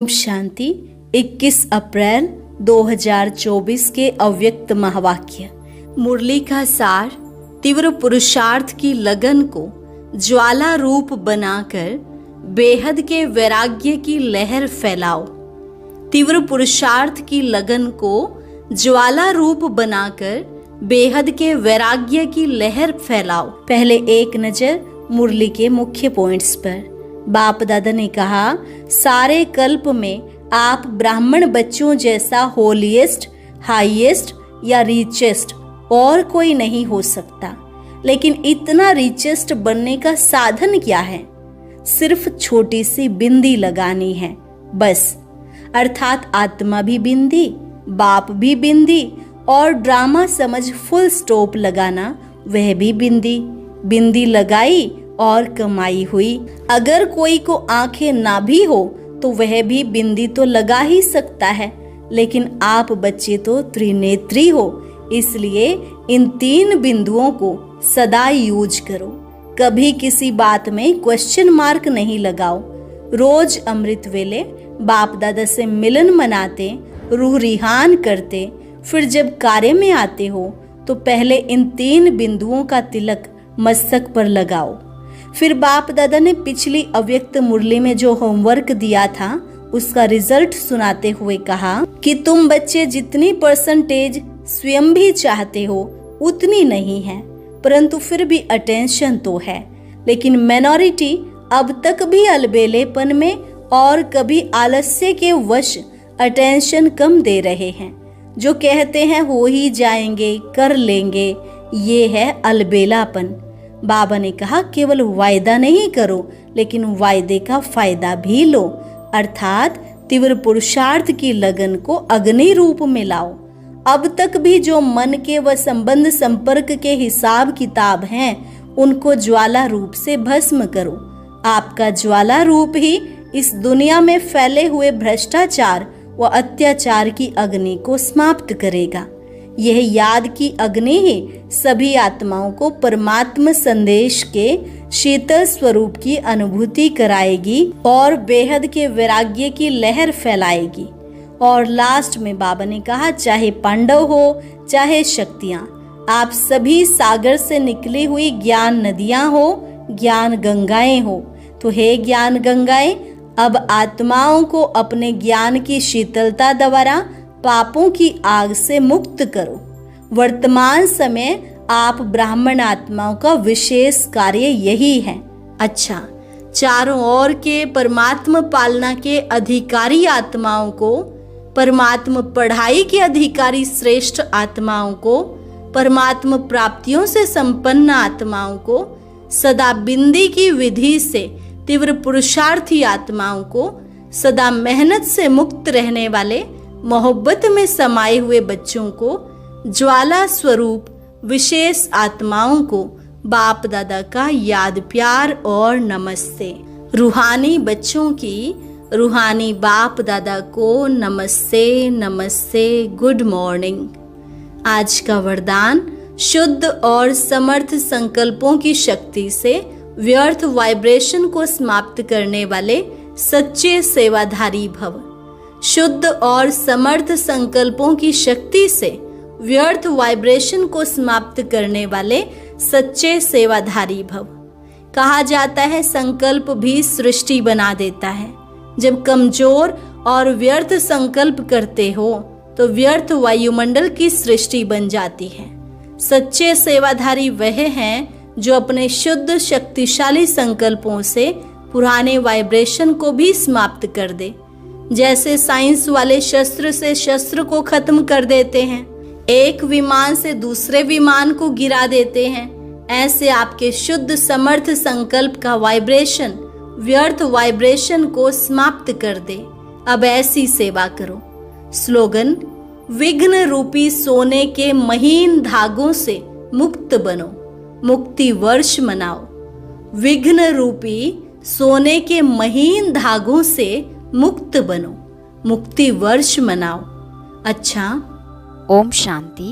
ओम शांति। 21 अप्रैल 2024 के अव्यक्त महावाक्य। मुरली का सार। तीव्र पुरुषार्थ की लगन को ज्वाला रूप बनाकर बेहद के वैराग्य की लहर फैलाओ। तीव्र पुरुषार्थ की लगन को ज्वाला रूप बनाकर बेहद के वैराग्य की लहर फैलाओ। पहले एक नजर मुरली के मुख्य पॉइंट्स पर। बाप दादा ने कहा, सारे कल्प में आप ब्राह्मण बच्चों जैसा होलीएस्ट, हाईएस्ट या रिचेस्ट और कोई नहीं हो सकता। लेकिन इतना रिचेस्ट बनने का साधन क्या है? सिर्फ छोटी सी बिंदी लगानी है बस। अर्थात आत्मा भी बिंदी, बाप भी बिंदी और ड्रामा समझ फुल स्टॉप लगाना, वह भी बिंदी। बिंदी लगाई और कमाई हुई। अगर कोई को आंखें ना भी हो तो वह भी बिंदी तो लगा ही सकता है। लेकिन आप बच्चे तो त्रिनेत्री हो, इसलिए इन 3 बिंदुओं को सदा यूज करो। कभी किसी बात में क्वेश्चन मार्क नहीं लगाओ। रोज अमृत वेले बाप दादा से मिलन मनाते, रूह रिहान करते, फिर जब कार्य में आते हो तो पहले इन 3 बिंदुओं का तिलक मस्तक पर लगाओ। फिर बाप दादा ने पिछली अव्यक्त मुरली में जो होमवर्क दिया था उसका रिजल्ट सुनाते हुए कहा कि तुम बच्चे जितनी परसेंटेज स्वयं भी चाहते हो उतनी नहीं है, परंतु फिर भी अटेंशन तो है। लेकिन माइनॉरिटी अब तक भी अलबेलेपन में और कभी आलस्य के वश अटेंशन कम दे रहे हैं। जो कहते हैं हो ही जाएंगे, कर लेंगे, ये है अलबेलापन। बाबा ने कहा केवल वायदा नहीं करो, लेकिन वायदे का फायदा भी लो। अर्थात तीव्र पुरुषार्थ की लगन को अग्नि रूप में लाओ। अब तक भी जो मन के व संबंध संपर्क के हिसाब किताब हैं, उनको ज्वाला रूप से भस्म करो। आपका ज्वाला रूप ही इस दुनिया में फैले हुए भ्रष्टाचार व अत्याचार की अग्नि को समाप्त करेगा। यह याद की अग्नि ही सभी आत्माओं को परमात्मा संदेश के शीतल स्वरूप की अनुभूति कराएगी और बेहद के वैराग्य की लहर फैलाएगी। और लास्ट में बाबा ने कहा, चाहे पांडव हो चाहे शक्तियां, आप सभी सागर से निकली हुई ज्ञान नदियां हो, ज्ञान गंगाएं हो। तो हे ज्ञान गंगाएं, अब आत्माओं को अपने ज्ञान की शीतलता द्वारा पापों की आग से मुक्त करो। वर्तमान समय आप ब्राह्मण आत्माओं का विशेष कार्य यही है। अच्छा, चारों ओर के परमात्मा पालना के अधिकारी आत्माओं को, परमात्मा पढ़ाई के अधिकारी श्रेष्ठ आत्माओं को, परमात्मा प्राप्तियों से संपन्न आत्माओं को, सदा बिंदी की विधि से तीव्र पुरुषार्थी आत्माओं को, सदा मेहनत से मुक्त रहने वाले मोहब्बत में समाये हुए बच्चों को, ज्वाला स्वरूप विशेष आत्माओं को बाप दादा का याद प्यार और नमस्ते। रूहानी बच्चों की रूहानी बाप दादा को नमस्ते नमस्ते, गुड मॉर्निंग। आज का वरदान, शुद्ध और समर्थ संकल्पों की शक्ति से व्यर्थ वाइब्रेशन को समाप्त करने वाले सच्चे सेवाधारी भव। शुद्ध और समर्थ संकल्पों की शक्ति से व्यर्थ वाइब्रेशन को समाप्त करने वाले सच्चे सेवाधारी भव। कहा जाता है संकल्प भी सृष्टि बना देता है। जब कमजोर और व्यर्थ संकल्प करते हो तो व्यर्थ वायुमंडल की सृष्टि बन जाती है। सच्चे सेवाधारी वह हैं जो अपने शुद्ध शक्तिशाली संकल्पों से पुराने वाइब्रेशन को भी समाप्त कर दे। जैसे साइंस वाले शस्त्र से शस्त्र को खत्म कर देते हैं, एक विमान से दूसरे विमान को गिरा देते हैं, ऐसे आपके शुद्ध समर्थ संकल्प का वाइब्रेशन व्यर्थ वाइब्रेशन को समाप्त कर दे। अब ऐसी सेवा करो। स्लोगन, विघ्न रूपी सोने के महीन धागों से मुक्त बनो, मुक्ति वर्ष मनाओ। विघ्न रूपी सोने के महीन धागों से मुक्त बनो, मुक्ति वर्ष मनाओ। अच्छा, ओम शांति।